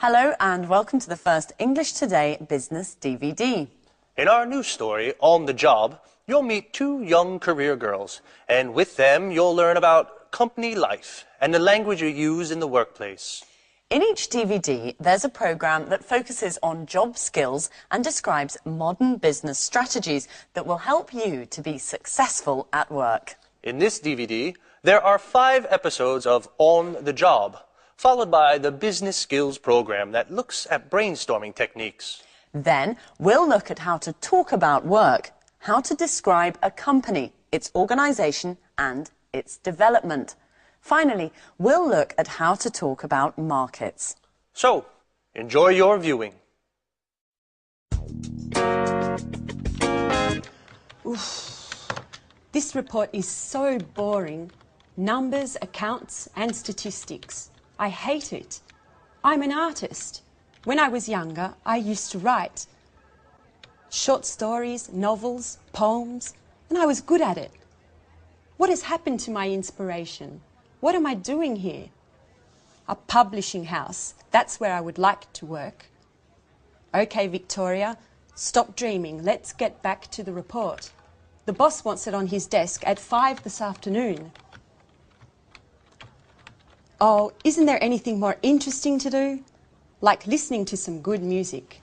Hello and welcome to the first English Today Business DVD. In our new story, On the Job, you'll meet two young career girls, and with them you'll learn about company life and the language you use in the workplace. In each DVD, there's a program that focuses on job skills and describes modern business strategies that will help you to be successful at work. In this DVD, there are 5 episodes of On the Job, followed by the business skills program that looks at brainstorming techniques. Then we'll look at how to talk about work, how to describe a company, its organization and its development. Finally, we'll look at how to talk about markets. So, enjoy your viewing. Oof. This report is so boring. Numbers, accounts and statistics. I hate it. I'm an artist. When I was younger, I used to write short stories, novels, poems, and I was good at it. What has happened to my inspiration? What am I doing here? A publishing house. That's where I would like to work. Okay, Victoria, stop dreaming. Let's get back to the report. The boss wants it on his desk at 5 this afternoon. Oh, isn't there anything more interesting to do? Like listening to some good music.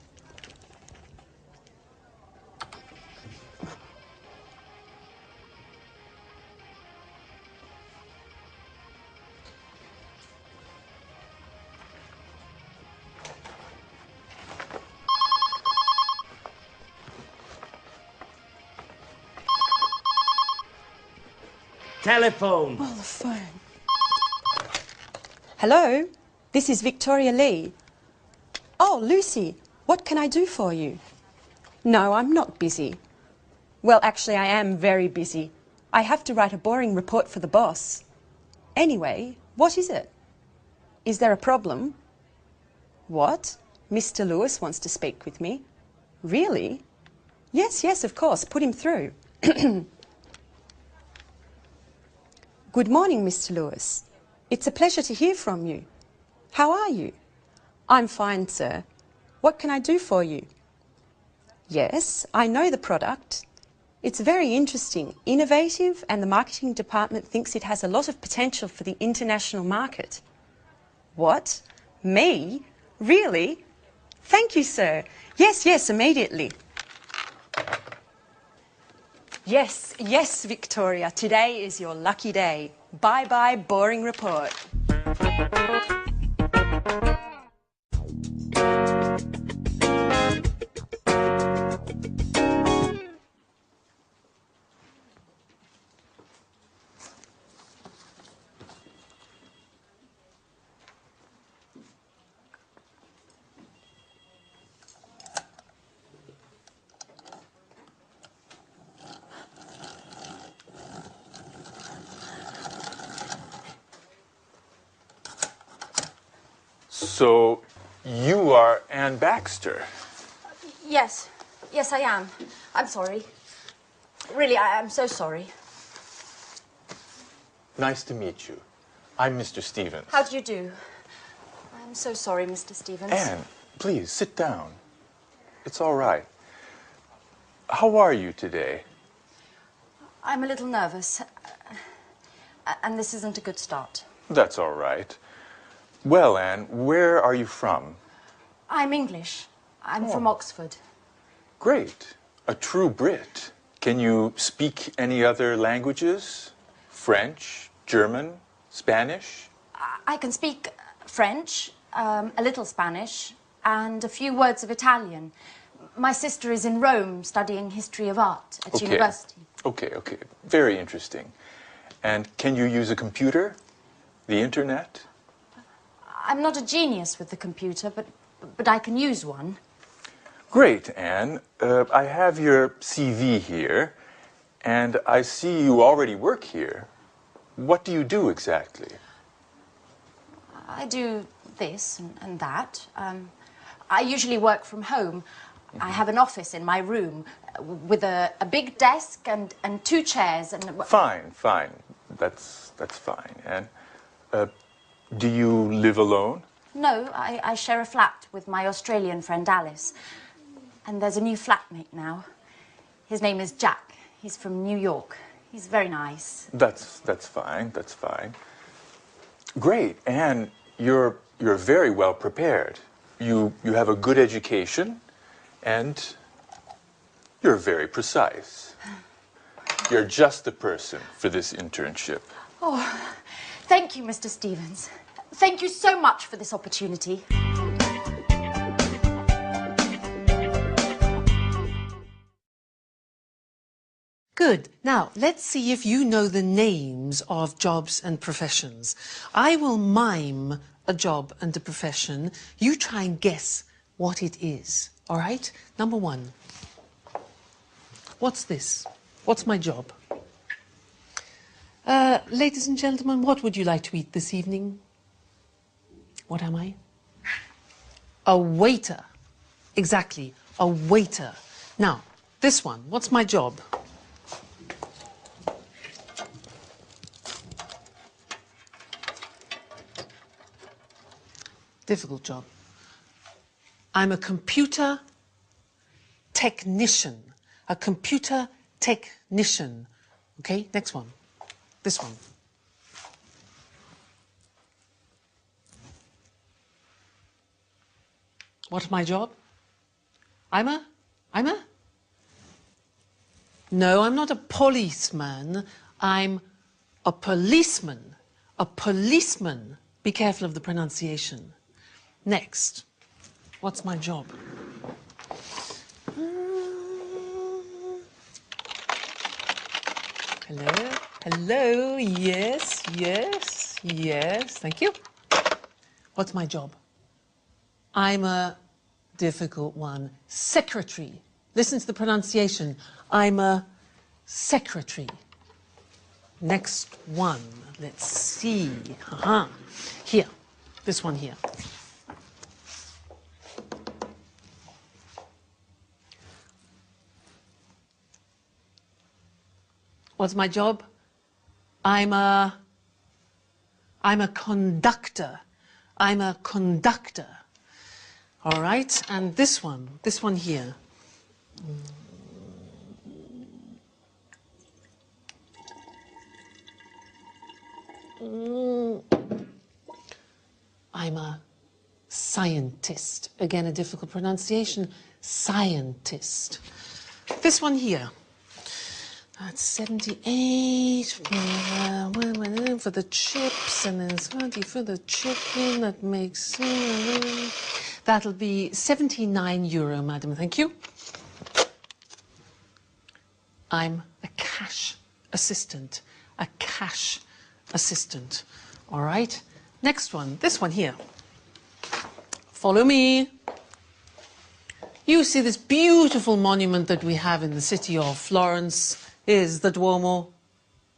Telephone. Oh, the phone. Hello, this is Victoria Lee. Oh, Lucy, what can I do for you? No, I'm not busy. Well, actually, I am very busy. I have to write a boring report for the boss. Anyway, what is it? Is there a problem? What? Mr. Lewis wants to speak with me. Really? Yes, of course. Put him through. Good morning, Mr. Lewis. It's a pleasure to hear from you. How are you? I'm fine, sir. What can I do for you? Yes, I know the product. It's very interesting, innovative, and the marketing department thinks it has a lot of potential for the international market. What? Me? Really? Thank you, sir. Yes, immediately. Yes, Victoria. Today is your lucky day. Bye-bye, boring report. So, you are Anne Baxter. Yes, I am. I'm sorry. Really, I'm so sorry. Nice to meet you. I'm Mr. Stevens. How do you do? I'm so sorry, Mr. Stevens. Anne, please, sit down. It's all right. How are you today? I'm a little nervous. And this isn't a good start. That's all right. Well, Anne, where are you from? I'm English. I'm from Oxford. Great. A true Brit. Can you speak any other languages? French, German, Spanish? I can speak French, a little Spanish, and a few words of Italian. My sister is in Rome studying history of art at university. Okay. Very interesting. And can you use a computer? The internet? I'm not a genius with the computer, but I can use one. Great, Anne. I have your CV here, and I see you already work here. What do you do exactly? I do this and that. I usually work from home. I have an office in my room with a big desk and 2 chairs and... Fine. That's fine. And do you live alone? No, I share a flat with my Australian friend Alice. And there's a new flatmate now. His name is Jack. He's from New York. He's very nice. That's fine, that's fine. Great, and you're very well prepared. You have a good education, and you're very precise. You're just the person for this internship. Oh, thank you, Mr. Stevens. Thank you so much for this opportunity. Good. Now, let's see if you know the names of jobs and professions. I will mime a job and a profession. You try and guess what it is. All right? Number one. What's this? What's my job? Ladies and gentlemen, what would you like to eat this evening? What am I? A waiter. Exactly, a waiter. Now, this one, what's my job? Difficult job. I'm a computer technician. A computer technician. Okay, next one. This one. What's my job? No, I'm not a policeman. I'm a policeman. A policeman. Be careful of the pronunciation. Next. What's my job? Hello? Hello? Yes, yes, yes. Thank you. What's my job? I'm a difficult one. Secretary. Listen to the pronunciation. I'm a secretary. Next one. Let's see. Here. This one here. What's my job? I'm a conductor. I'm a conductor. All right, and this one here. I'm a scientist. Again, a difficult pronunciation. Scientist. This one here. That's 78 for the chips, and then 30 for the chicken. That makes... that'll be €79, madam. Thank you. I'm a cash assistant. A cash assistant. All right. Next one. This one here. Follow me. You see this beautiful monument that we have in the city of Florence is the Duomo.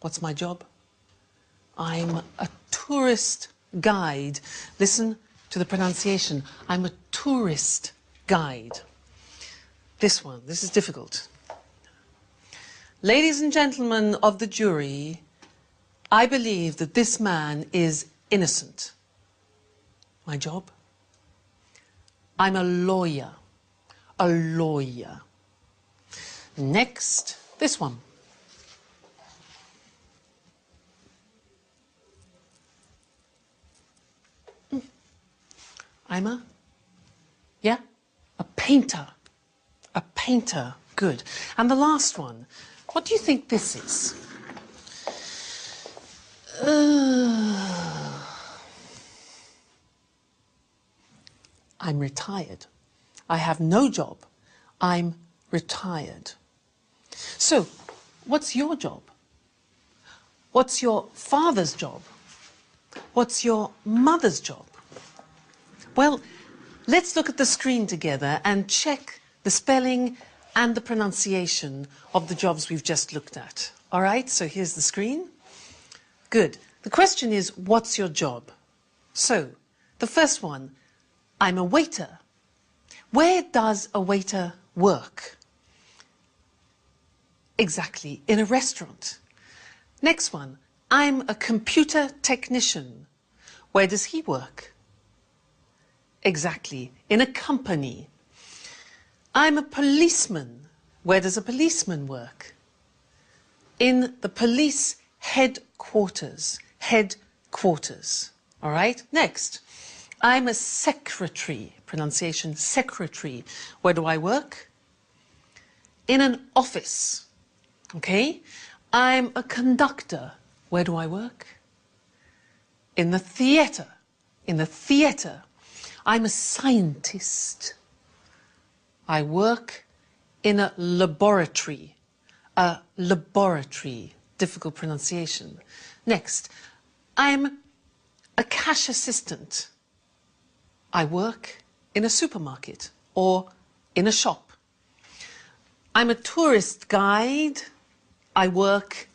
What's my job? I'm a tourist guide. Listen to the pronunciation. I'm a tourist guide. This one, this is difficult. Ladies and gentlemen of the jury, I believe that this man is innocent. My job? I'm a lawyer. A lawyer. Next, this one. I'm a painter. A painter. Good. And the last one. What do you think this is? I'm retired. I have no job. I'm retired. So, what's your job? What's your father's job? What's your mother's job? Well, let's look at the screen together and check the spelling and the pronunciation of the jobs we've just looked at. All right, so here's the screen. Good. The question is, what's your job? So, the first one, I'm a waiter. Where does a waiter work? Exactly, in a restaurant. Next one, I'm a computer technician. Where does he work? exactly? In a company. I'm a policeman. Where does a policeman work? In the police headquarters. Headquarters. All right? Next. I'm a secretary. Pronunciation, secretary. Where do I work? In an office. Okay? I'm a conductor. Where do I work? In the theatre. In the theatre. I'm a scientist. I work in a laboratory. A laboratory. Difficult pronunciation. Next. I'm a cash assistant. I work in a supermarket or in a shop. I'm a tourist guide. I work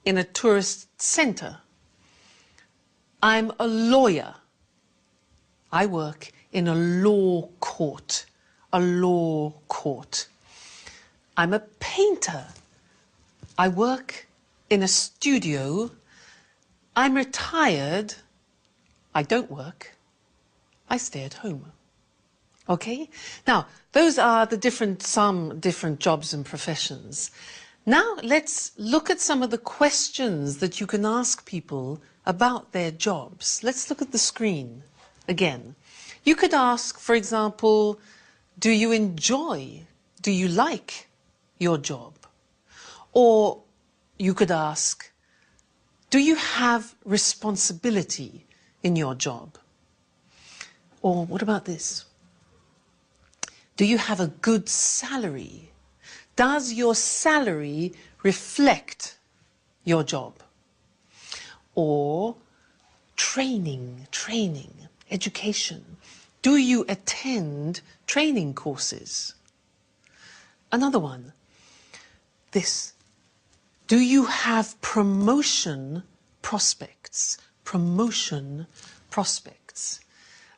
in a tourist centre. I'm a lawyer. I work in a law court. A law court. I'm a painter. I work in a studio. I'm retired. I don't work. I stay at home. Okay? Now, those are the some different jobs and professions. Now, let's look at some of the questions that you can ask people about their jobs. Let's look at the screen again. You could ask, for example, do you enjoy, do you like your job? Or you could ask, do you have responsibility in your job? Or what about this? Do you have a good salary? Does your salary reflect your job? Or training, education. Do you attend training courses? Another one, this. Do you have promotion prospects? Promotion prospects.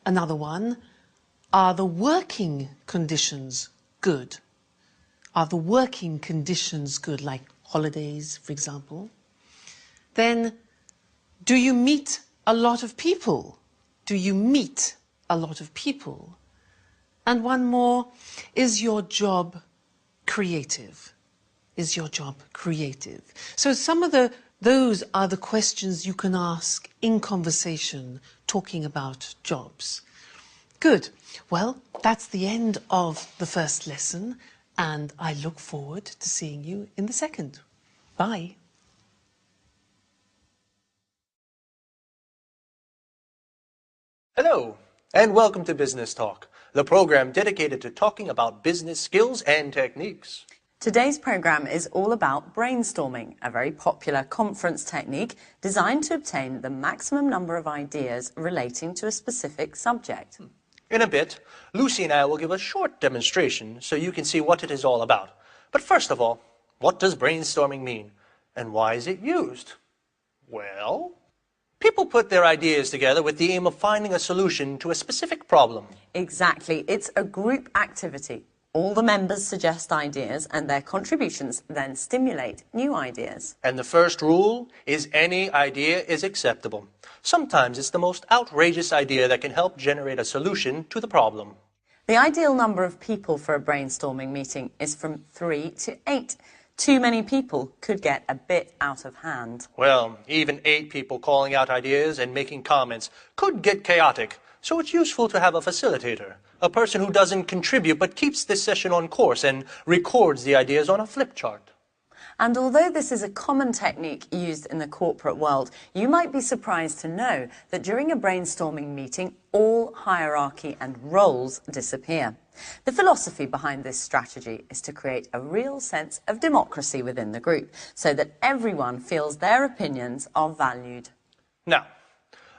Another one, are the working conditions good? Are the working conditions good, like holidays, for example? Then, do you meet a lot of people? Do you meet a lot of people? And one more, is your job creative? Is your job creative? So some of those are the questions you can ask in conversation, talking about jobs. Good. Well, that's the end of the first lesson, and I look forward to seeing you in the second. Bye. Hello, and welcome to Business Talk, the program dedicated to talking about business skills and techniques. Today's program is all about brainstorming, a very popular conference technique designed to obtain the maximum number of ideas relating to a specific subject. In a bit, Lucy and I will give a short demonstration so you can see what it is all about. But first of all, what does brainstorming mean? And why is it used? Well, people put their ideas together with the aim of finding a solution to a specific problem. Exactly. It's a group activity. All the members suggest ideas and their contributions then stimulate new ideas. And the first rule is any idea is acceptable. Sometimes it's the most outrageous idea that can help generate a solution to the problem. The ideal number of people for a brainstorming meeting is from 3 to 8. Too many people could get a bit out of hand. Well, even 8 people calling out ideas and making comments could get chaotic. So it's useful to have a facilitator, a person who doesn't contribute but keeps this session on course and records the ideas on a flip chart. And although this is a common technique used in the corporate world, you might be surprised to know that during a brainstorming meeting, all hierarchy and roles disappear. The philosophy behind this strategy is to create a real sense of democracy within the group, so that everyone feels their opinions are valued. Now,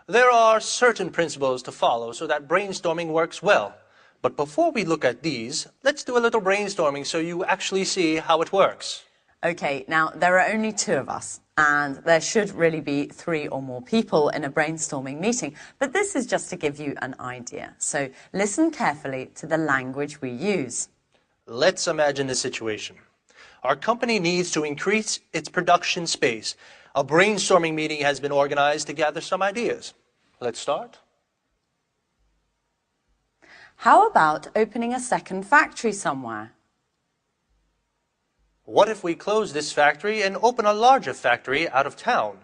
there are certain principles to follow so that brainstorming works well. But before we look at these, let's do a little brainstorming so you actually see how it works. Okay, now there are only 2 of us, and there should really be 3 or more people in a brainstorming meeting, but this is just to give you an idea. So listen carefully to the language we use. Let's imagine a situation. Our company needs to increase its production space. A brainstorming meeting has been organized to gather some ideas. Let's start. How about opening a second factory somewhere? What if we close this factory and open a larger factory out of town?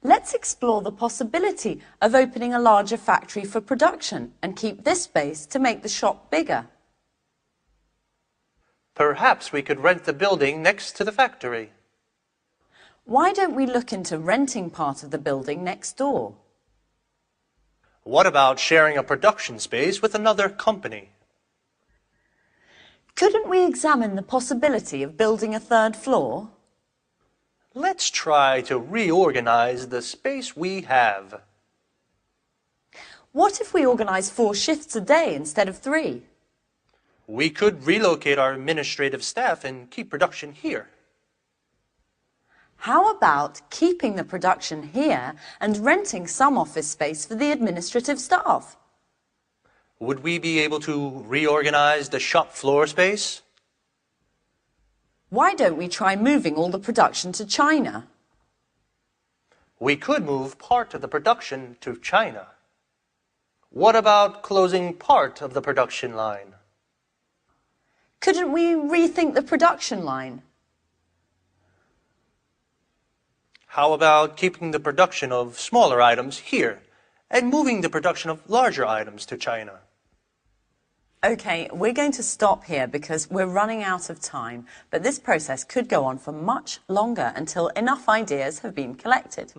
Let's explore the possibility of opening a larger factory for production and keep this space to make the shop bigger. Perhaps we could rent the building next to the factory. Why don't we look into renting part of the building next door? What about sharing a production space with another company? Couldn't we examine the possibility of building a third floor? Let's try to reorganize the space we have. What if we organise 4 shifts a day instead of 3? We could relocate our administrative staff and keep production here. How about keeping the production here and renting some office space for the administrative staff? Would we be able to reorganize the shop floor space? Why don't we try moving all the production to China? We could move part of the production to China. What about closing part of the production line? Couldn't we rethink the production line? How about keeping the production of smaller items here and moving the production of larger items to China? Okay, we're going to stop here because we're running out of time, but this process could go on for much longer until enough ideas have been collected.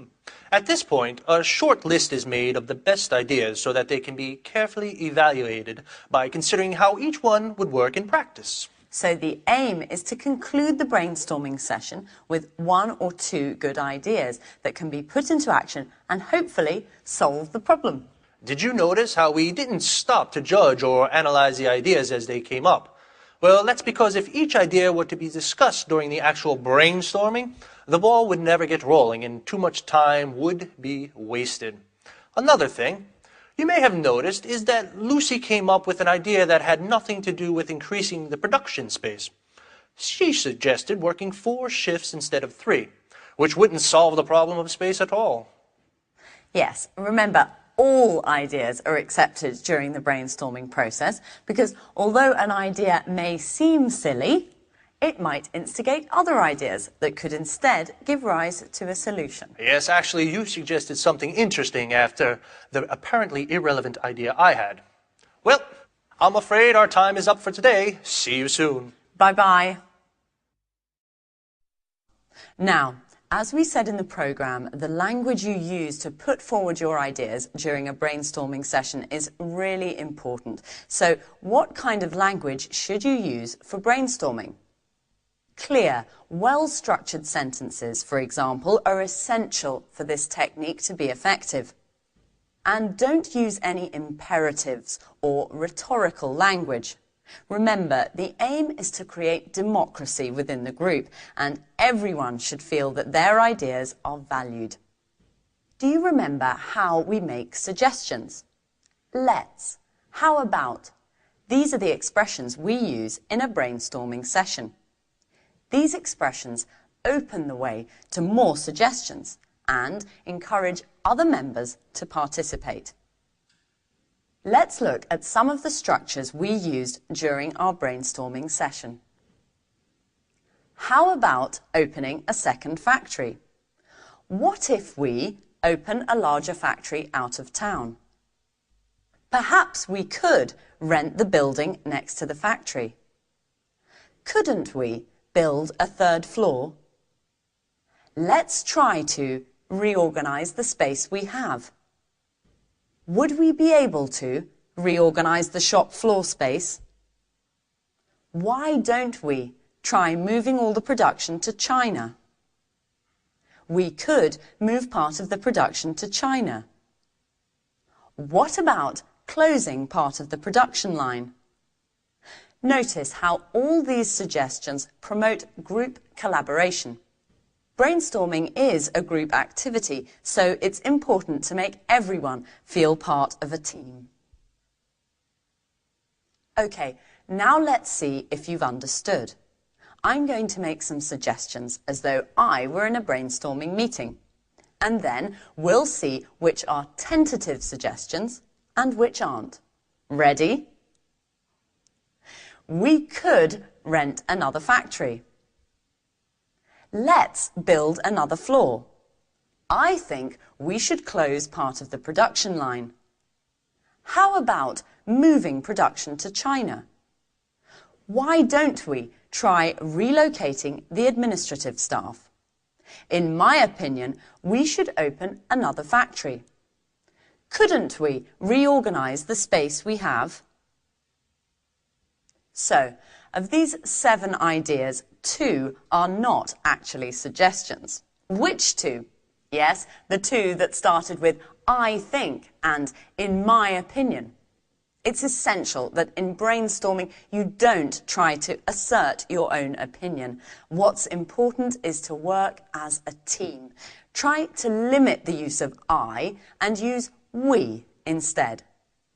At this point, a short list is made of the best ideas so that they can be carefully evaluated by considering how each one would work in practice. So the aim is to conclude the brainstorming session with 1 or 2 good ideas that can be put into action and hopefully solve the problem. Did you notice how we didn't stop to judge or analyze the ideas as they came up? Well, that's because if each idea were to be discussed during the actual brainstorming, the ball would never get rolling and too much time would be wasted. Another thing you may have noticed is that Lucy came up with an idea that had nothing to do with increasing the production space. She suggested working 4 shifts instead of 3, which wouldn't solve the problem of space at all. Yes, remember, all ideas are accepted during the brainstorming process because although an idea may seem silly, it might instigate other ideas that could instead give rise to a solution. Yes, actually, you suggested something interesting after the apparently irrelevant idea I had. Well, I'm afraid our time is up for today. See you soon. Bye-bye. Now, as we said in the programme, the language you use to put forward your ideas during a brainstorming session is really important. So, what kind of language should you use for brainstorming? Clear, well-structured sentences, for example, are essential for this technique to be effective. And don't use any imperatives or rhetorical language. Remember, the aim is to create democracy within the group, and everyone should feel that their ideas are valued. Do you remember how we make suggestions? Let's, how about? These are the expressions we use in a brainstorming session. These expressions open the way to more suggestions and encourage other members to participate. Let's look at some of the structures we used during our brainstorming session. How about opening a second factory? What if we open a larger factory out of town? Perhaps we could rent the building next to the factory. Couldn't we build a third floor? Let's try to reorganize the space we have. Would we be able to reorganize the shop floor space? Why don't we try moving all the production to China? We could move part of the production to China. What about closing part of the production line? Notice how all these suggestions promote group collaboration. Brainstorming is a group activity, so it's important to make everyone feel part of a team. Okay, now let's see if you've understood. I'm going to make some suggestions as though I were in a brainstorming meeting. And then we'll see which are tentative suggestions and which aren't. Ready? We could rent another factory. Let's build another floor. I think we should close part of the production line. How about moving production to China? Why don't we try relocating the administrative staff? In my opinion, we should open another factory. Couldn't we reorganize the space we have? So, of these 7 ideas, 2 are not actually suggestions. Which 2? Yes, the 2 that started with I think and in my opinion. It's essential that in brainstorming you don't try to assert your own opinion. What's important is to work as a team. Try to limit the use of I and use we instead.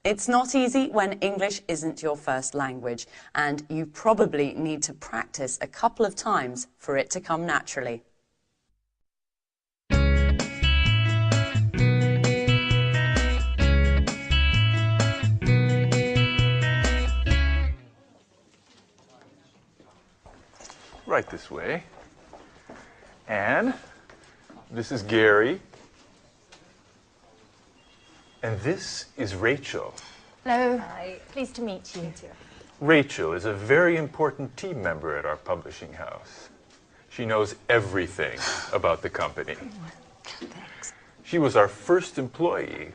It's not easy when English isn't your first language, and you probably need to practice a couple of times for it to come naturally. Right this way. And this is Gary. And this is Rachel. Hello. Hi. Pleased to meet you. Rachel is a very important team member at our publishing house. She knows everything about the company. Thanks. She was our first employee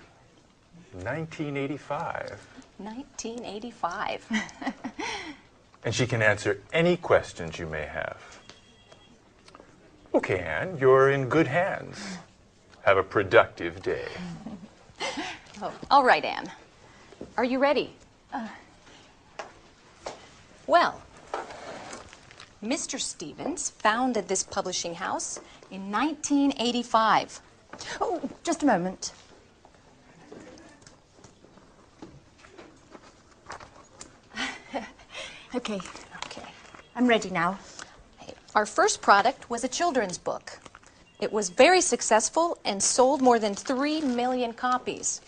in 1985. 1985. And she can answer any questions you may have. Okay, Anne, you're in good hands. Have a productive day. Oh, all right, Anne. Are you ready? Well, Mr. Stevens founded this publishing house in 1985. Oh, just a moment. Okay. I'm ready now. Our first product was a children's book. It was very successful and sold more than 3 million copies.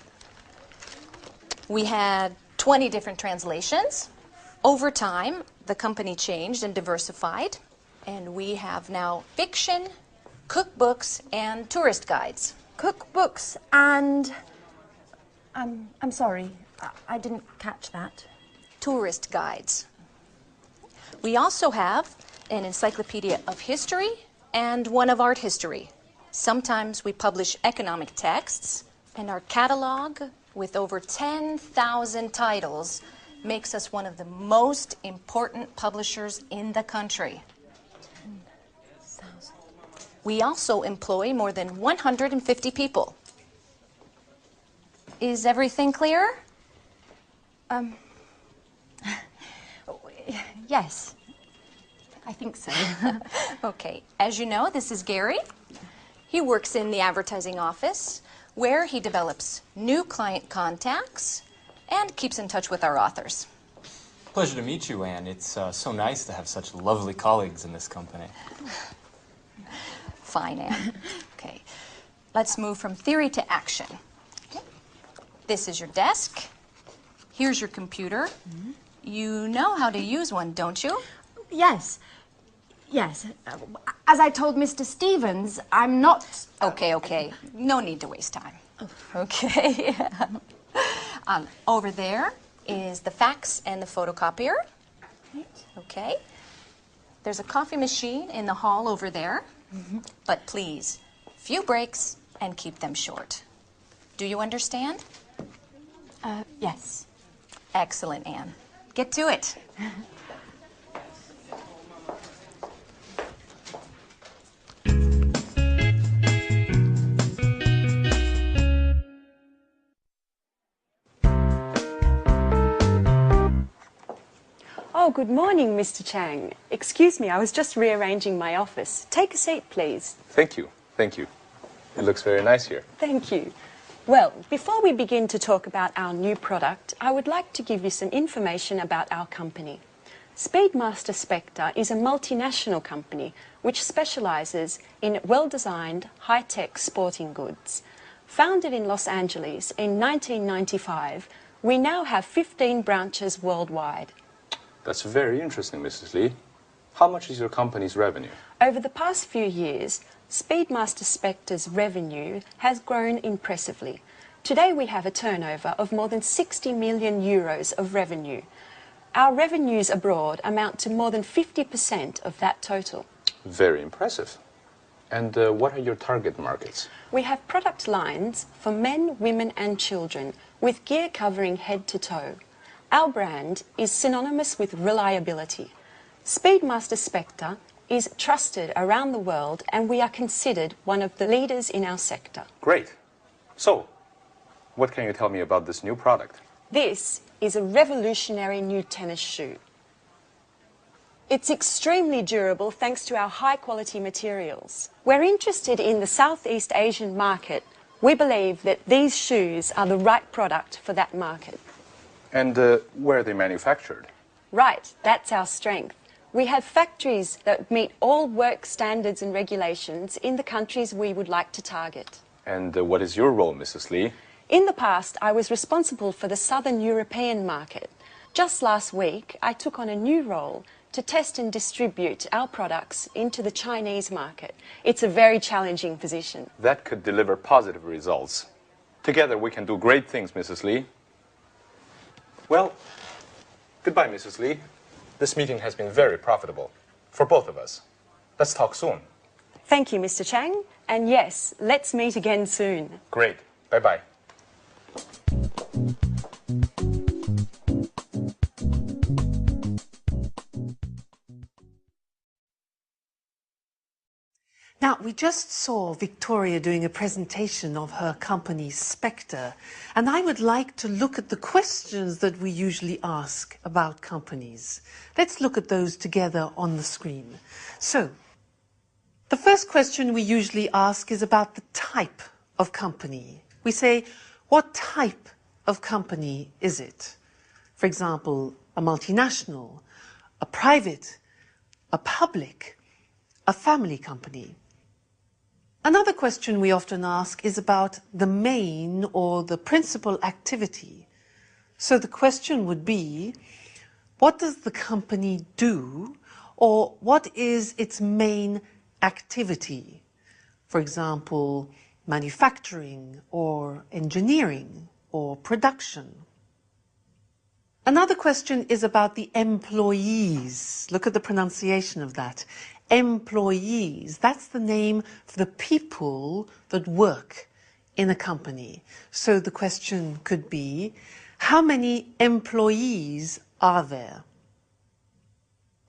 We had 20 different translations. Over time, the company changed and diversified, and we have now fiction, cookbooks, and tourist guides. Cookbooks and... I'm sorry, I didn't catch that. Tourist guides. We also have an encyclopedia of history and one of art history. Sometimes we publish economic texts, and our catalog with over 10,000 titles makes us one of the most important publishers in the country. 10,000. We also employ more than 150 people. Is everything clear? Yes, I think so. Okay, as you know, this is Gary. He works in the advertising office, where he develops new client contacts and keeps in touch with our authors. Pleasure to meet you, Anne. It's so nice to have such lovely colleagues in this company. Fine, Anne. Okay, let's move from theory to action. Okay. This is your desk. Here's your computer. You know how to use one, don't you? Yes. As I told Mr. Stevens, I'm not... Okay. No need to waste time. Okay. Over there is the fax and the photocopier. Okay. There's a coffee machine in the hall over there. But please, few breaks and keep them short. Do you understand? Yes. Excellent, Anne. Get to it. Oh, good morning, Mr. Chang. Excuse me, I was just rearranging my office. Take a seat, please. Thank you. It looks very nice here. Thank you. Well, before we begin to talk about our new product, I would like to give you some information about our company. Speedmaster Spectre is a multinational company which specialises in well-designed, high-tech sporting goods. Founded in Los Angeles in 1995, we now have 15 branches worldwide. That's very interesting, Mrs. Lee. How much is your company's revenue? Over the past few years, Speedmaster Spectre's revenue has grown impressively. Today we have a turnover of more than 60 million euros of revenue. Our revenues abroad amount to more than 50% of that total. Very impressive. And what are your target markets? We have product lines for men, women and children with gear covering head to toe. Our brand is synonymous with reliability. Speedmaster Spectre is trusted around the world and we are considered one of the leaders in our sector. Great. So, what can you tell me about this new product? This is a revolutionary new tennis shoe. It's extremely durable thanks to our high-quality materials. We're interested in the Southeast Asian market. We believe that these shoes are the right product for that market. And where are they manufactured? Right, that's our strength. We have factories that meet all work standards and regulations in the countries we would like to target. And what is your role, Mrs. Lee? In the past, I was responsible for the Southern European market. Just last week, I took on a new role to test and distribute our products into the Chinese market. It's a very challenging position. That could deliver positive results. Together we can do great things, Mrs. Lee. Well, goodbye, Mrs. Lee. This meeting has been very profitable for both of us. Let's talk soon. Thank you, Mr. Chang. And yes, let's meet again soon. Great. Bye-bye. Now, we just saw Victoria doing a presentation of her company, Spectre, and I would like to look at the questions that we usually ask about companies. Let's look at those together on the screen. So, the first question we usually ask is about the type of company. We say, what type of company is it? For example, a multinational, a private, a public, a family company. Another question we often ask is about the main or the principal activity. So the question would be, what does the company do, or what is its main activity? For example, manufacturing or engineering or production. Another question is about the employees. Look at the pronunciation of that. Employees, that's the name for the people that work in a company. So the question could be, how many employees are there?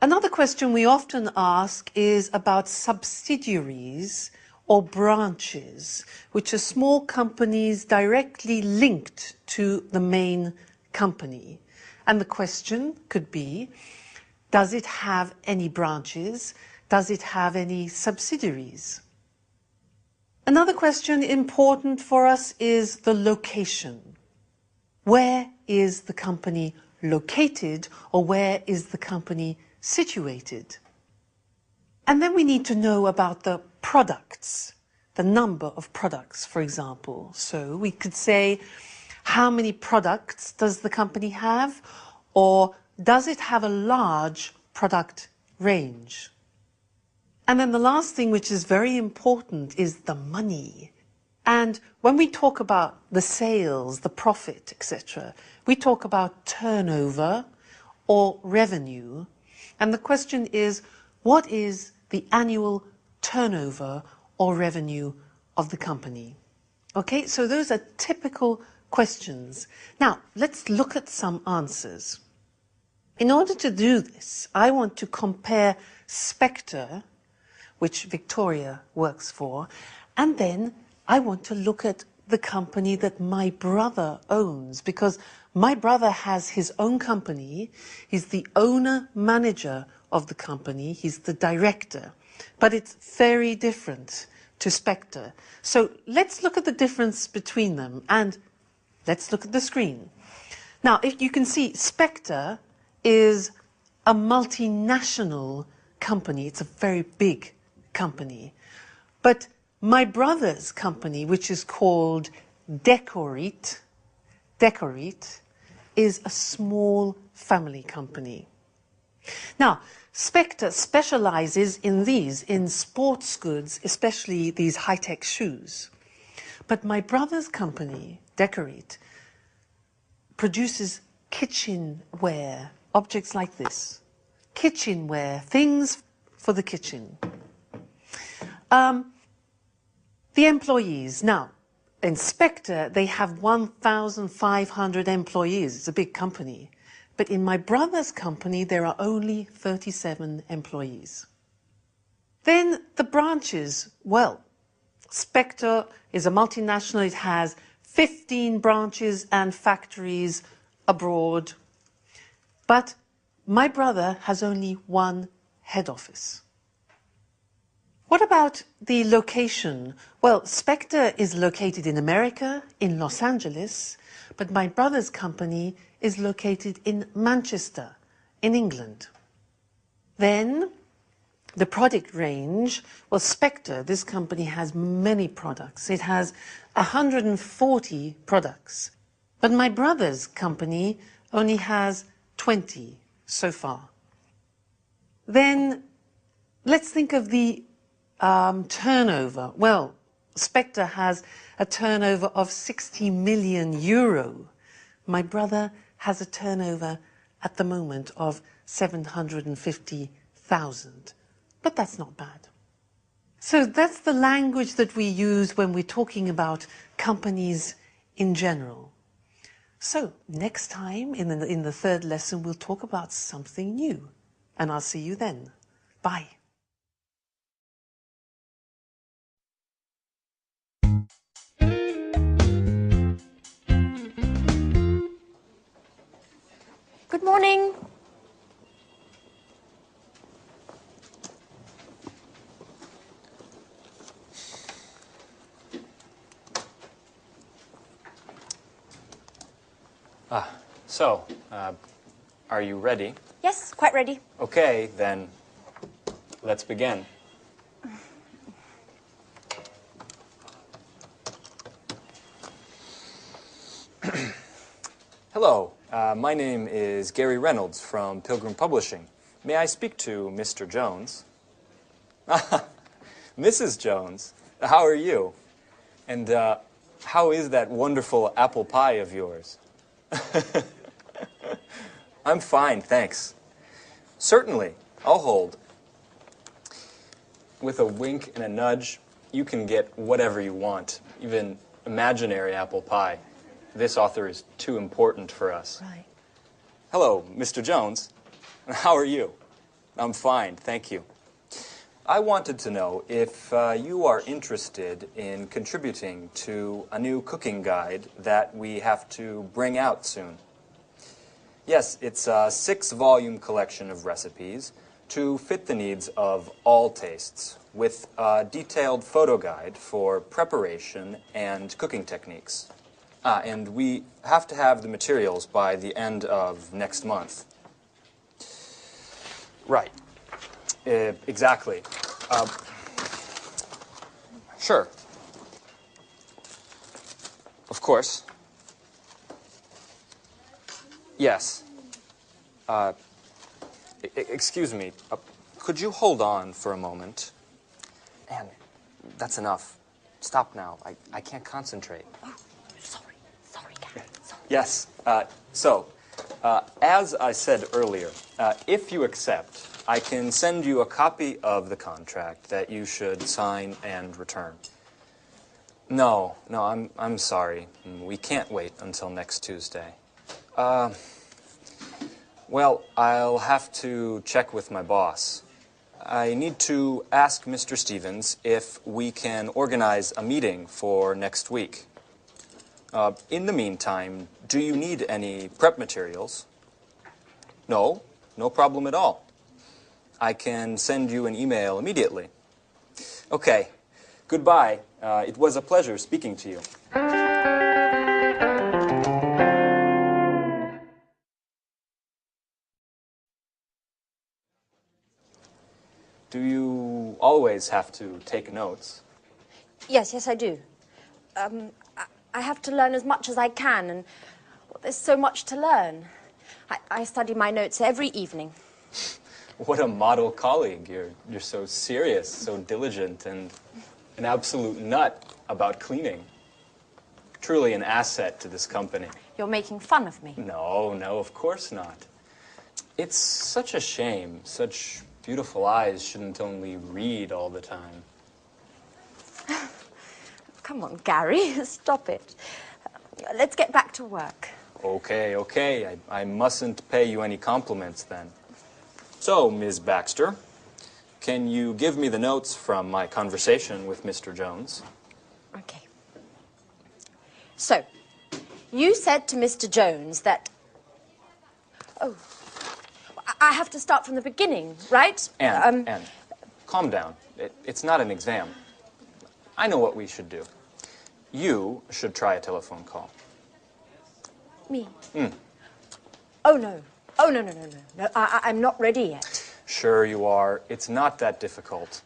Another question we often ask is about subsidiaries or branches, which are small companies directly linked to the main company. And the question could be, does it have any branches? Does it have any subsidiaries? Another question important for us is the location. Where is the company located, or where is the company situated? And then we need to know about the products, the number of products, for example. So we could say, how many products does the company have, or does it have a large product range? And then the last thing, which is very important, is the money. And when we talk about the sales, the profit, etc., we talk about turnover or revenue. And the question is, what is the annual turnover or revenue of the company? Okay, so those are typical questions. Now, let's look at some answers. In order to do this, I want to compare Spectre, which Victoria works for, and then I want to look at the company that my brother owns, because my brother has his own company. He's the owner-manager of the company. He's the director. But it's very different to Spectre. So let's look at the difference between them, and let's look at the screen. Now, if you can see, Spectre is a multinational company. It's a very big company. But My brother's company, which is called Decorate, is a small family company. Now, Spectre specializes in these, in sports goods, especially these high-tech shoes. But my brother's company, Decorate, produces kitchenware, objects like this. Kitchenware, things for the kitchen. The employees. Now, in Spectre, they have 1,500 employees. It's a big company. But in my brother's company, there are only 37 employees. Then the branches. Well, Spectre is a multinational. It has 15 branches and factories abroad. But my brother has only one head office. What about the location? Well, Spectre is located in America, in Los Angeles, but my brother's company is located in Manchester, in England. Then, the product range, well, Spectre, this company has many products. It has 140 products. But my brother's company only has 20 so far. Then, let's think of the turnover. Well, Spectre has a turnover of 60 million euro. My brother has a turnover at the moment of 750,000. But that's not bad. So that's the language that we use when we're talking about companies in general. So next time in the third lesson, we'll talk about something new. And I'll see you then. Bye. Good morning. So, are you ready? Yes, quite ready. Okay, then let's begin. Hello, my name is Gary Reynolds from Pilgrim Publishing. May I speak to Mr. Jones? Mrs. Jones, how are you? And how is that wonderful apple pie of yours? I'm fine, thanks. Certainly, I'll hold. With a wink and a nudge, you can get whatever you want, even imaginary apple pie. This author is too important for us. Right. Hello, Mr. Jones. How are you? I'm fine, thank you. I wanted to know if you are interested in contributing to a new cooking guide that we have to bring out soon. Yes, it's a 6-volume collection of recipes to fit the needs of all tastes, with a detailed photo guide for preparation and cooking techniques. And we have to have the materials by the end of next month. Right. Exactly. Sure. Of course. Yes. Excuse me. Could you hold on for a moment? Anne, that's enough. Stop now. I can't concentrate. Oh, sorry, Gary. Sorry. Yes. As I said earlier, if you accept, I can send you a copy of the contract that you should sign and return. No, I'm sorry. We can't wait until next Tuesday. Well, I'll have to check with my boss. I need to ask Mr. Stevens if we can organize a meeting for next week. In the meantime, do you need any prep materials? No problem at all. I can send you an email immediately. Okay, goodbye. It was a pleasure speaking to you. Do you always have to take notes? Yes, I do. I have to learn as much as I can, and well, there's so much to learn. I study my notes every evening. What a model colleague. You're so serious, so diligent, and an absolute nut about cleaning. Truly an asset to this company. You're making fun of me. No, of course not. It's such a shame. Such beautiful eyes shouldn't only read all the time. Come on, Gary, stop it. Let's get back to work. Okay. I mustn't pay you any compliments then. So, Ms. Baxter, can you give me the notes from my conversation with Mr. Jones? Okay. So, you said to Mr. Jones that... Oh, I have to start from the beginning, right? Anne, calm down. It's not an exam. I know what we should do. You should try a telephone call. Me? Oh, no. No, I'm not ready yet. Sure you are. It's not that difficult.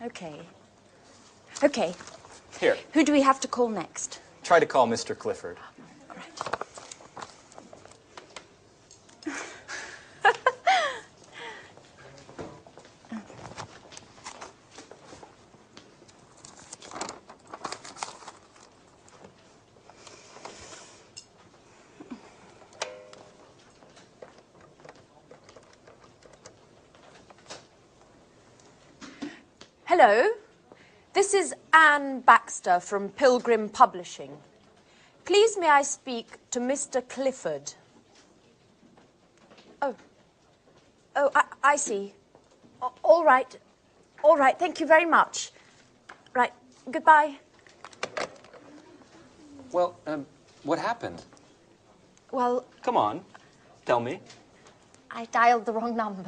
Okay. Here, Who do we have to call next? try to call Mr. Clifford. All right. Hello, this is Anne Baxter from Pilgrim Publishing. Please may I speak to Mr. Clifford? Oh, I see. All right, thank you very much. Right, goodbye. Well, what happened? Well, Come on, tell me. I dialed the wrong number.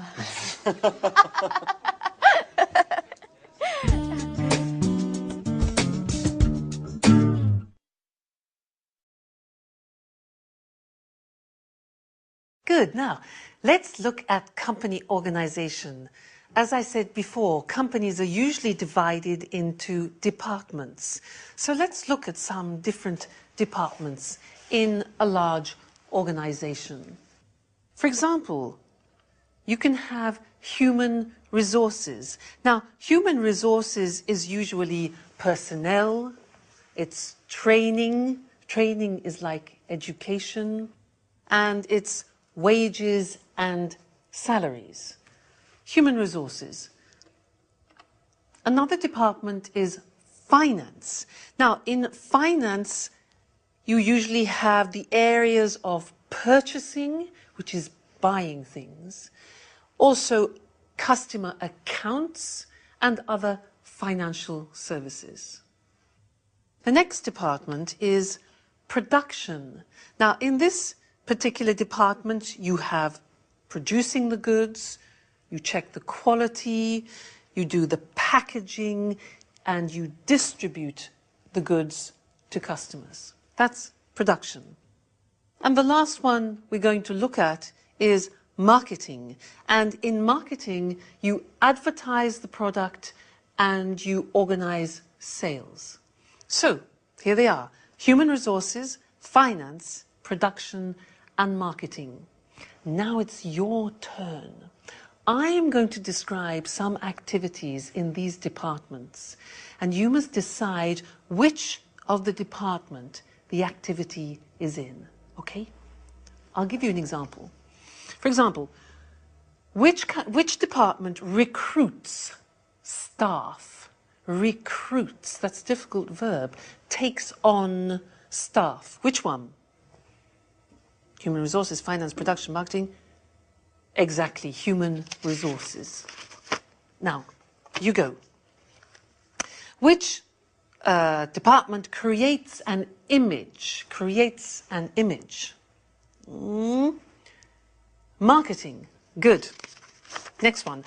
Good. Now, let's look at company organization. As I said before, companies are usually divided into departments. So let's look at some different departments in a large organization. For example, you can have human resources. Now, human resources is usually personnel, it's training. Training is like education, and it's wages and salaries. Human resources. Another department is finance. Now, in finance, you usually have the areas of purchasing, which is buying things, also customer accounts and other financial services. The next department is production. Now, in this particular department, you have producing the goods, you check the quality, you do the packaging, and you distribute the goods to customers. That's production. And the last one we're going to look at is marketing. And in marketing, you advertise the product and you organize sales. So, here they are: human resources, finance, production, and marketing. Now it's your turn. I am going to describe some activities in these departments, and you must decide which of the department the activity is in, okay? I'll give you an example. For example, which department recruits staff? Recruits, that's a difficult verb, takes on staff. Which one? Human resources, finance, production, marketing. Exactly, human resources. Now, you go. Which department creates an image? Creates an image. Marketing. Good. Next one.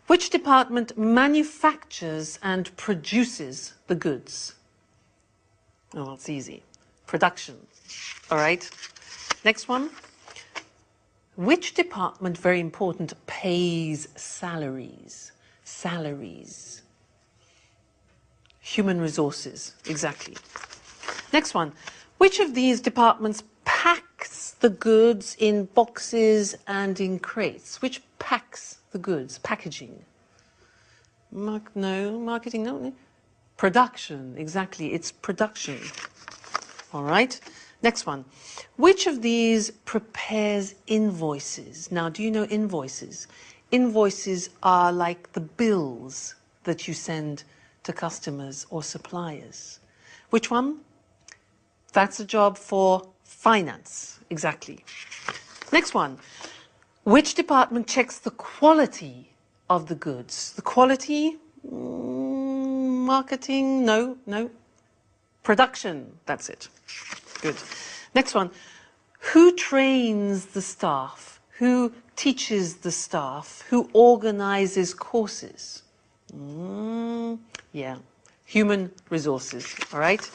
Which department manufactures and produces the goods? Oh, it's easy. Production. All right. Next one. Which department, very important, pays salaries? Salaries. Human resources, exactly. Next one. Which of these departments packs the goods in boxes and in crates? Which packs the goods? Packaging. No. Marketing, no. Production, exactly. It's production. All right. Next one. Which of these prepares invoices? Now, do you know invoices? Invoices are like the bills that you send to customers or suppliers. Which one? That's a job for finance, exactly. Next one. Which department checks the quality of the goods? The quality? Marketing? No. Production, that's it. Good. Next one. Who trains the staff? Who teaches the staff? Who organizes courses? Yeah, human resources, all right?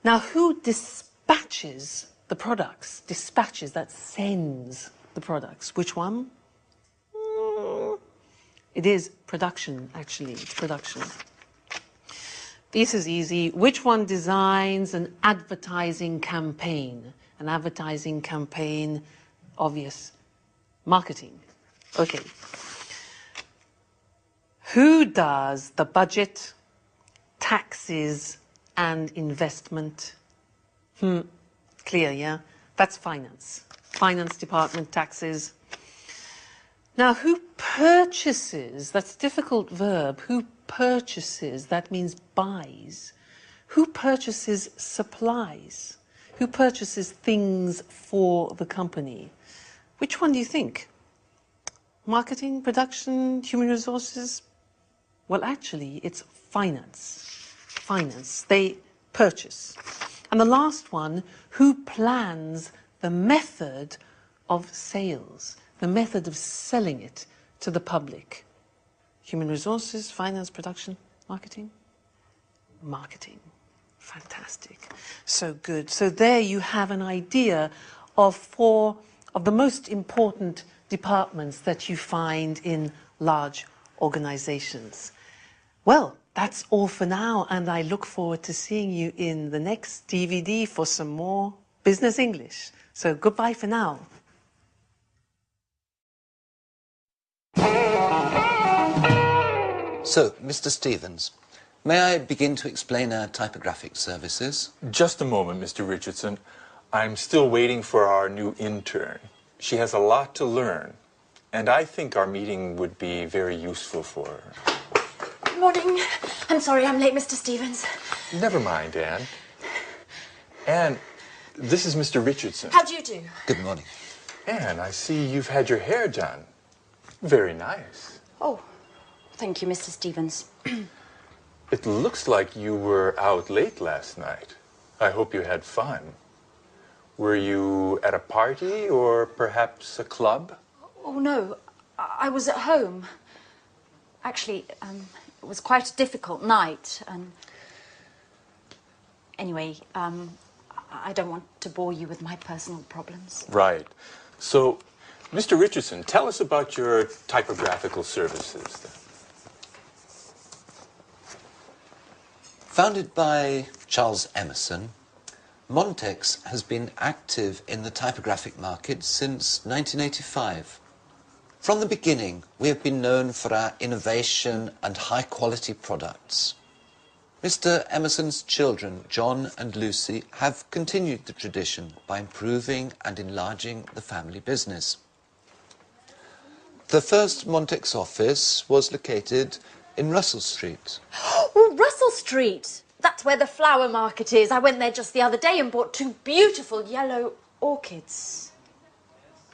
Now, who dispatches the products? Dispatches, that sends the products. Which one? It is production, actually. It's production. This is easy. Which one designs an advertising campaign? An advertising campaign, obvious. Marketing. Okay. Who does the budget, taxes, and investment? Clear, yeah? That's finance. Finance department, taxes. Now, who purchases? That's a difficult verb. Who purchases? That means buys. Who purchases supplies? Who purchases things for the company? Which one do you think? Marketing, production, human resources? Well, actually, it's finance. Finance. They purchase. And the last one, who plans the method of sales, the method of selling it to the public? Human resources, finance, production, marketing? Marketing. Fantastic. So good. So there you have an idea of 4 of the most important departments that you find in large organizations. Well, that's all for now, and I look forward to seeing you in the next DVD for some more business English. So goodbye for now. So, Mr. Stevens, may I begin to explain our typographic services? Just a moment, Mr. Richardson. I'm still waiting for our new intern. She has a lot to learn, and I think our meeting would be very useful for her. Good morning. I'm sorry I'm late, Mr. Stevens. Never mind, Anne. Anne, this is Mr. Richardson. How do you do? Good morning. Anne, I see you've had your hair done. Very nice. Oh, thank you, Mr. Stevens. It looks like you were out late last night. I hope you had fun. Were you at a party or perhaps a club? Oh, no. I was at home. Actually, it was quite a difficult night. Anyway, I don't want to bore you with my personal problems. Right. So, Mr. Richardson, tell us about your typographical services then. Founded by Charles Emerson, Montex has been active in the typographic market since 1985. From the beginning, we have been known for our innovation and high-quality products. Mr. Emerson's children, John and Lucy, have continued the tradition by improving and enlarging the family business. The first Montex office was located in Russell Street. Oh, Russell Street! That's where the flower market is. I went there just the other day and bought 2 beautiful yellow orchids.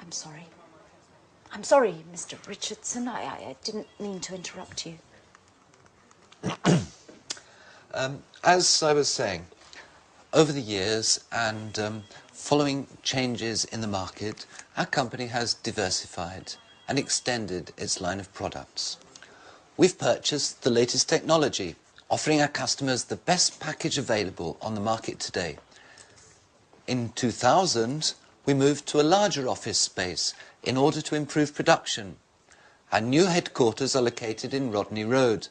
I'm sorry. I'm sorry, Mr. Richardson. I didn't mean to interrupt you. As I was saying, over the years and following changes in the market, our company has diversified and extended its line of products. We've purchased the latest technology, offering our customers the best package available on the market today. In 2000, we moved to a larger office space in order to improve production. Our new headquarters are located in Rodney Road,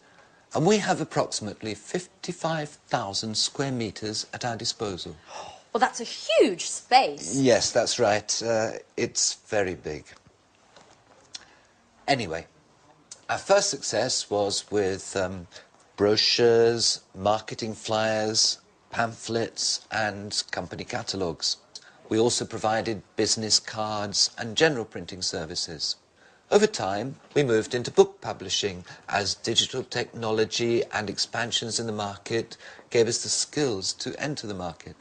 And we have approximately 55,000 square metres at our disposal. Well, that's a huge space. Yes, that's right. It's very big. Anyway, our first success was with brochures, marketing flyers, pamphlets and company catalogues. We also provided business cards and general printing services. Over time, we moved into book publishing as digital technology and expansions in the market gave us the skills to enter the market.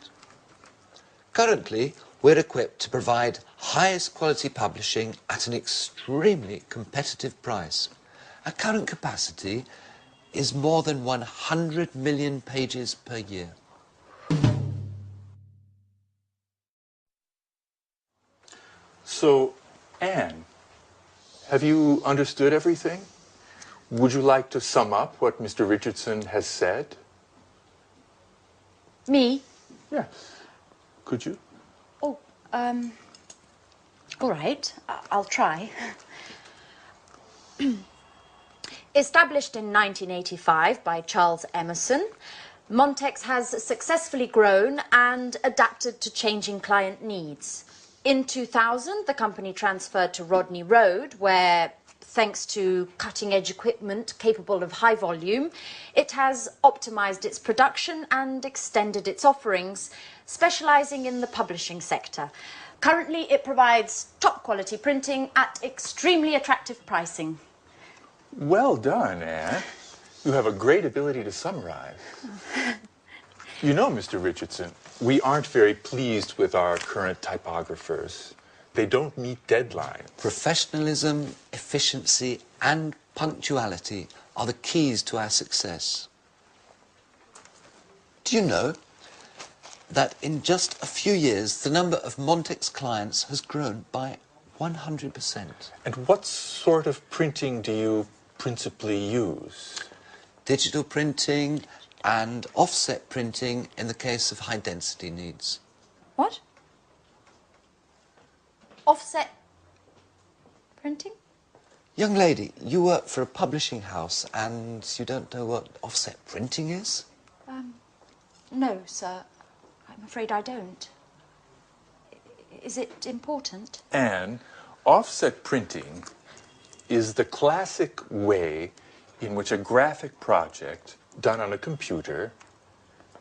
Currently, we're equipped to provide highest quality publishing at an extremely competitive price. Our current capacity is more than 100 million pages per year. So, Anne, have you understood everything? Would you like to sum up what Mr. Richardson has said? Me? Yes. Could you? Oh, all right. I'll try. Established in 1985 by Charles Emerson, Montex has successfully grown and adapted to changing client needs. In 2000, the company transferred to Rodney Road, where, thanks to cutting-edge equipment capable of high volume, it has optimized its production and extended its offerings, specializing in the publishing sector. Currently, it provides top-quality printing at extremely attractive pricing. Well done, Anne. You have a great ability to summarize. You know, Mr. Richardson, we aren't very pleased with our current typographers. They don't meet deadlines. Professionalism, efficiency and punctuality are the keys to our success. Do you know that in just a few years the number of Montex clients has grown by 100%? And what sort of printing do you principally use? Digital printing and offset printing in the case of high density needs. What? Offset printing? Young lady, you work for a publishing house and you don't know what offset printing is? No, sir. I'm afraid I don't. Is it important? And offset printing is the classic way in which a graphic project done on a computer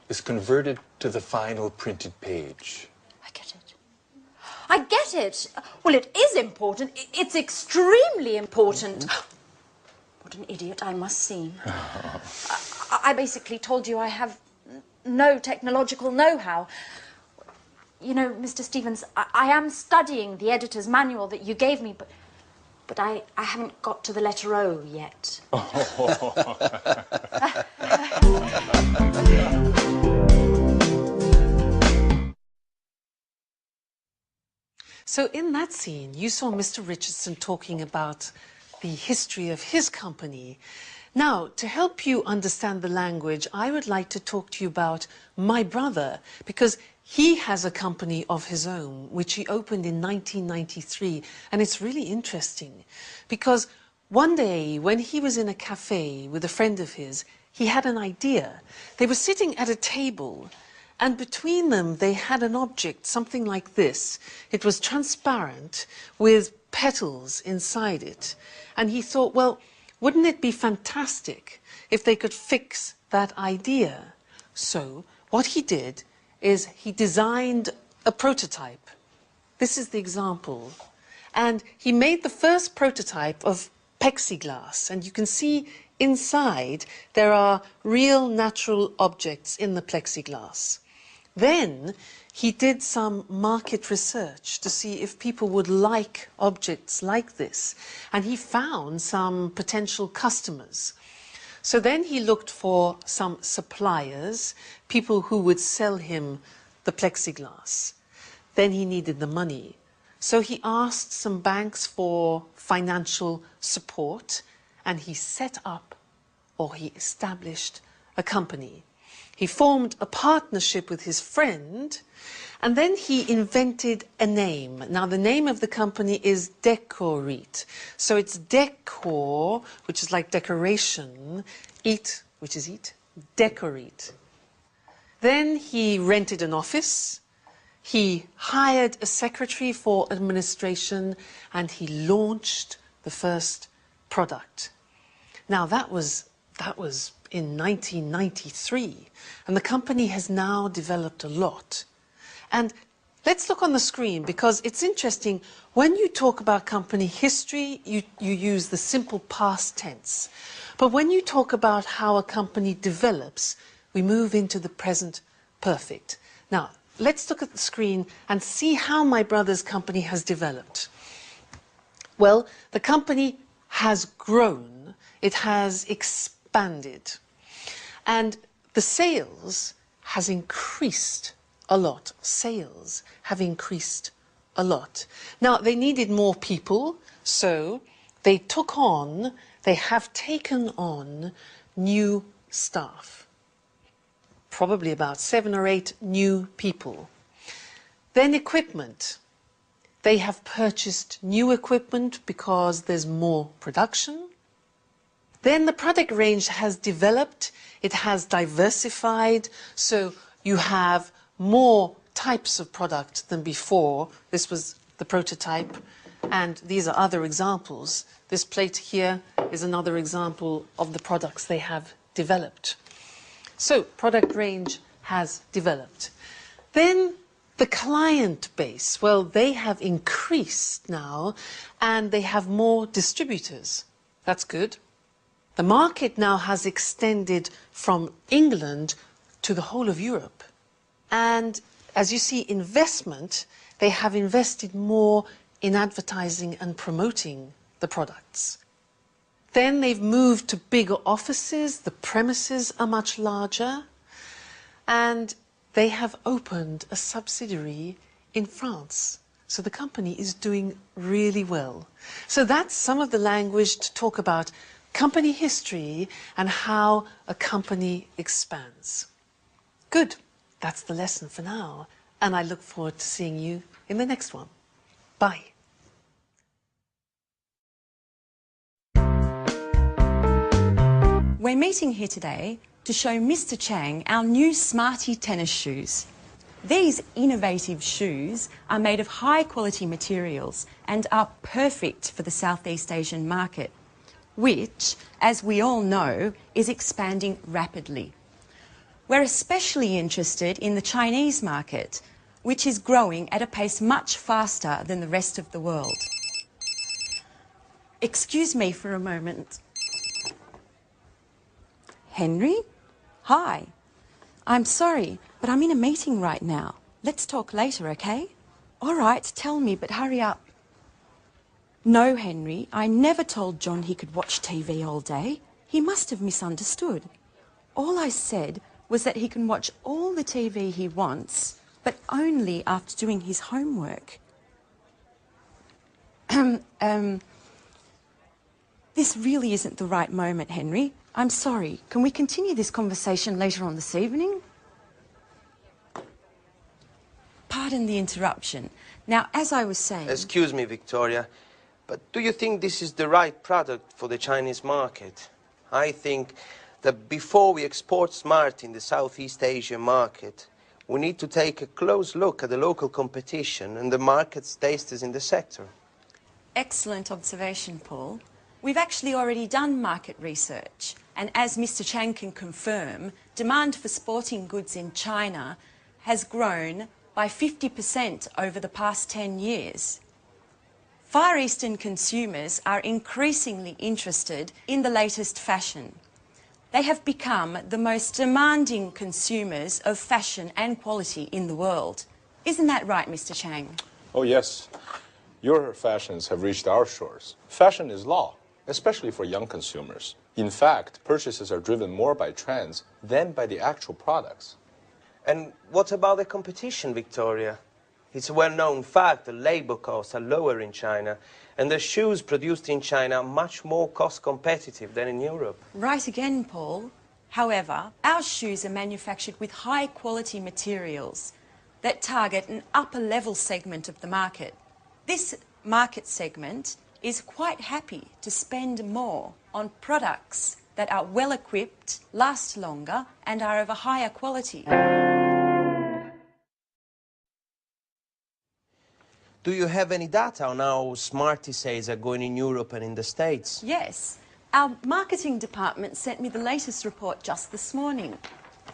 is converted to the final printed page. I get it. I get it. Well, it is important. It's extremely important. What an idiot I must seem. I basically told you I have no technological know-how. You know, Mr. Stevens, I am studying the editor's manual that you gave me, but I haven't got to the letter O yet. So in that scene, you saw Mr. Richardson talking about the history of his company. Now, to help you understand the language, I would like to talk to you about my brother, because he has a company of his own, which he opened in 1993. And it's really interesting, because one day when he was in a cafe with a friend of his, he had an idea. They were sitting at a table, and between them they had an object, something like this. It was transparent with petals inside it. And he thought, well, wouldn't it be fantastic if they could fix that idea? So what he did is he designed a prototype. This is the example. And he made the first prototype of plexiglass. And you can see inside there are real natural objects in the plexiglass. Then he did some market research to see if people would like objects like this. And he found some potential customers. So then he looked for some suppliers, people who would sell him the plexiglass. Then he needed the money. So he asked some banks for financial support, and he set up, or he established, a company. He formed a partnership with his friend, and then he invented a name. Now, the name of the company is Decorit. So it's decor, which is like decoration, eat, which is eat, Decorit. Then he rented an office, he hired a secretary for administration, and he launched the first product. Now, that was in 1993, and the company has now developed a lot. And let's look on the screen, because it's interesting. When you talk about company history, you use the simple past tense. But when you talk about how a company develops, we move into the present perfect. Now, let's look at the screen and see how my brother's company has developed. Well, the company has grown. It has expanded. And the sales has increased a lot. Sales have increased a lot. Now, they needed more people, so they have taken on new staff. Probably about 7 or 8 new people. Then equipment. They have purchased new equipment because there's more production. Then the product range has developed. It has diversified, so you have more types of product than before. This was the prototype, and these are other examples. This plate here is another example of the products they have developed. So, product range has developed. Then the client base, well, they have increased now, and they have more distributors. That's good. The market now has extended from England to the whole of Europe. And as you see, investment, they have invested more in advertising and promoting the products. Then they've moved to bigger offices, the premises are much larger, and they have opened a subsidiary in France. So the company is doing really well. So that's some of the language to talk about company history and how a company expands. Good. That's the lesson for now, and I look forward to seeing you in the next one. Bye. We're meeting here today to show Mr. Chang our new Smarty tennis shoes. These innovative shoes are made of high-quality materials and are perfect for the Southeast Asian market, which, as we all know, is expanding rapidly. We're especially interested in the Chinese market, which is growing at a pace much faster than the rest of the world. Excuse me for a moment. Henry? Hi. I'm sorry, but I'm in a meeting right now. Let's talk later, okay? All right, tell me, but hurry up. No, Henry, I never told John he could watch TV all day. He must have misunderstood. All I said was that he can watch all the TV he wants, but only after doing his homework. This really isn't the right moment, Henry. I'm sorry. Can we continue this conversation later on this evening? Pardon the interruption. Now, as I was saying... Excuse me, Victoria, but do you think this is the right product for the Chinese market? I think that before we export Smart in the Southeast Asian market, we need to take a close look at the local competition and the market's tastes in the sector. Excellent observation, Paul. We've actually already done market research, and as Mr. Chang can confirm, demand for sporting goods in China has grown by 50% over the past 10 years. Far Eastern consumers are increasingly interested in the latest fashion. They have become the most demanding consumers of fashion and quality in the world. Isn't that right, Mr. Chang? Oh, yes. Your fashions have reached our shores. Fashion is law, especially for young consumers. In fact, purchases are driven more by trends than by the actual products. And what about the competition, Victoria? It's a well-known fact that labor costs are lower in China, and the shoes produced in China are much more cost competitive than in Europe. Right again, Paul. However, our shoes are manufactured with high quality materials that target an upper level segment of the market. This market segment is quite happy to spend more on products that are well equipped, last longer and are of a higher quality. Do you have any data on how Smarty sales are going in Europe and in the States? Yes, our marketing department sent me the latest report just this morning,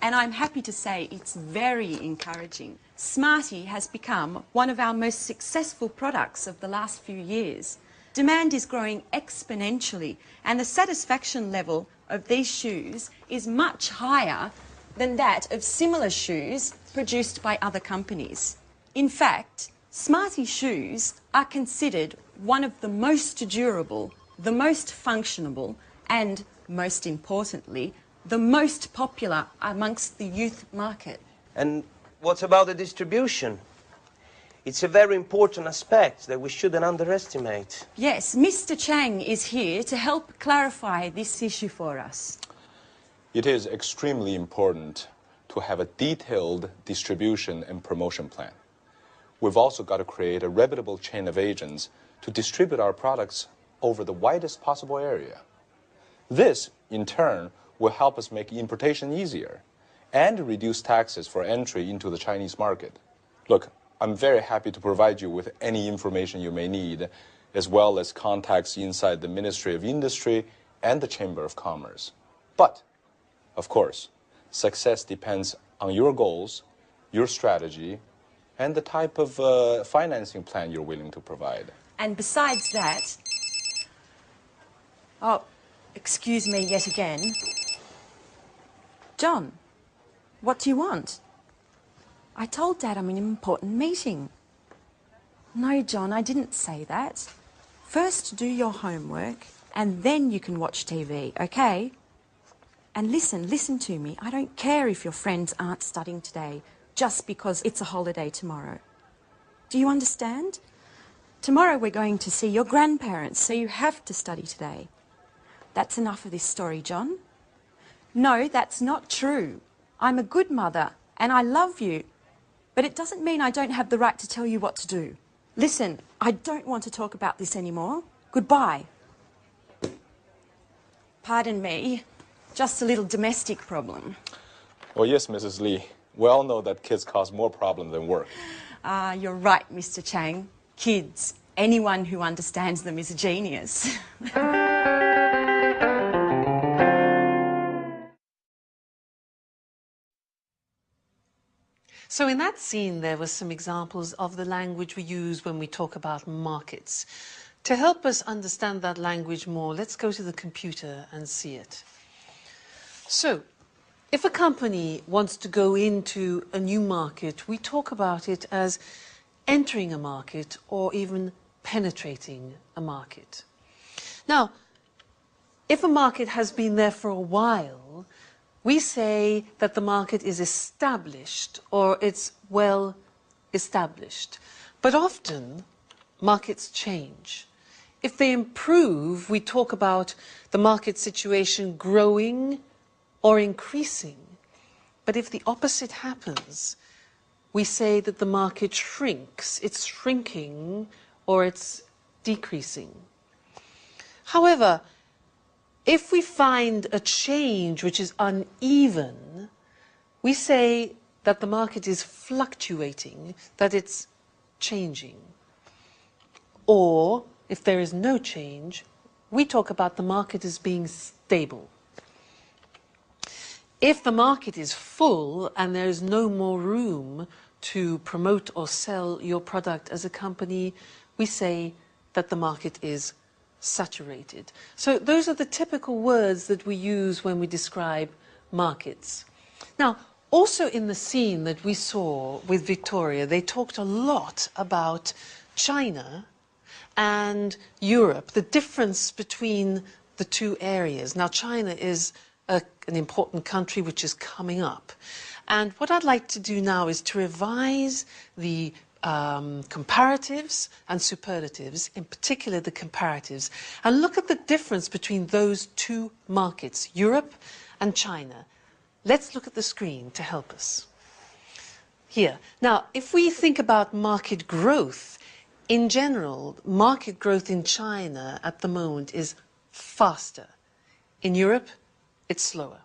and I'm happy to say it's very encouraging. Smarty has become one of our most successful products of the last few years. Demand is growing exponentially, and the satisfaction level of these shoes is much higher than that of similar shoes produced by other companies. In fact, Smarty shoes are considered one of the most durable, the most functional, and, most importantly, the most popular amongst the youth market. And what about the distribution? It's a very important aspect that we shouldn't underestimate. Yes, Mr. Chang is here to help clarify this issue for us. It is extremely important to have a detailed distribution and promotion plan. We've also got to create a reputable chain of agents to distribute our products over the widest possible area. This, in turn, will help us make importation easier and reduce taxes for entry into the Chinese market. Look, I'm very happy to provide you with any information you may need, as well as contacts inside the Ministry of Industry and the Chamber of Commerce. But, of course, success depends on your goals, your strategy, and the type of financing plan you're willing to provide. And besides that... Oh, excuse me yet again. John, what do you want? I told Dad I'm in an important meeting. No, John, I didn't say that. First do your homework, and then you can watch TV, okay? And listen to me. I don't care if your friends aren't studying today, just because it's a holiday tomorrow. Do you understand? Tomorrow we're going to see your grandparents, so you have to study today. That's enough of this story, John. No, that's not true. I'm a good mother, and I love you. But it doesn't mean I don't have the right to tell you what to do. Listen, I don't want to talk about this anymore. Goodbye. Pardon me, just a little domestic problem. Oh, yes, Mrs. Lee. We all know that kids cause more problems than work. Ah, you're right, Mr. Chang. Kids, anyone who understands them is a genius. So in that scene, there were some examples of the language we use when we talk about markets. To help us understand that language more, let's go to the computer and see it. So, if a company wants to go into a new market, we talk about it as entering a market or even penetrating a market. Now, if a market has been there for a while, we say that the market is established or it's well established. But often, markets change. If they improve, we talk about the market situation growing or increasing. But if the opposite happens, we say that the market shrinks, it's shrinking or it's decreasing. However, if we find a change which is uneven, we say that the market is fluctuating, that it's changing. Or, if there is no change, we talk about the market as being stable. If the market is full and there is no more room to promote or sell your product as a company, we say that the market is saturated. So those are the typical words that we use when we describe markets. Now, also in the scene that we saw with Victoria, they talked a lot about China and Europe, the difference between the two areas. Now, China is an important country which is coming up. And what I'd like to do now is to revise the comparatives and superlatives, in particular the comparatives, and look at the difference between those two markets, Europe and China. Let's look at the screen to help us. Here. Now, if we think about market growth, in general, market growth in China at the moment is faster. In Europe, it's slower.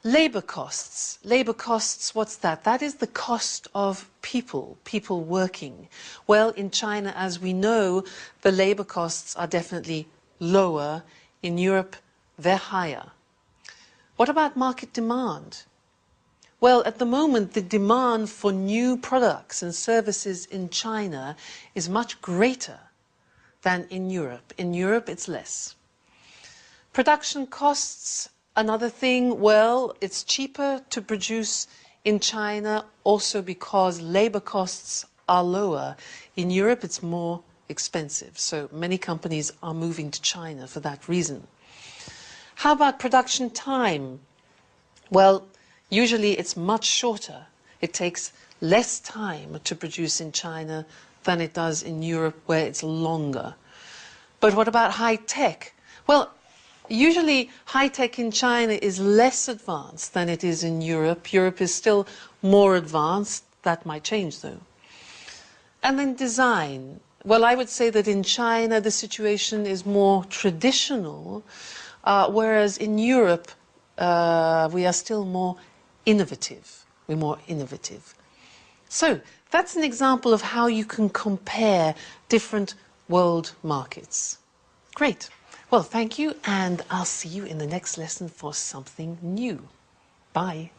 Labor costs. Labor costs, what's that? That is the cost of people working. Well, in China, as we know, the labor costs are definitely lower. In Europe, they're higher. What about market demand? Well, at the moment, the demand for new products and services in China is much greater than in Europe. In Europe, it's less. Production costs, another thing, well, it's cheaper to produce in China also because labor costs are lower. In Europe, it's more expensive. So many companies are moving to China for that reason. How about production time? Well, usually it's much shorter. It takes less time to produce in China than it does in Europe, where it's longer. But what about high tech? Well, usually high tech in China is less advanced than it is in Europe. Europe is still more advanced. That might change, though. And then design. Well, I would say that in China the situation is more traditional, whereas in Europe we are still more innovative. We're more innovative. So that's an example of how you can compare different world markets. Great. Well, thank you, and I'll see you in the next lesson for something new. Bye.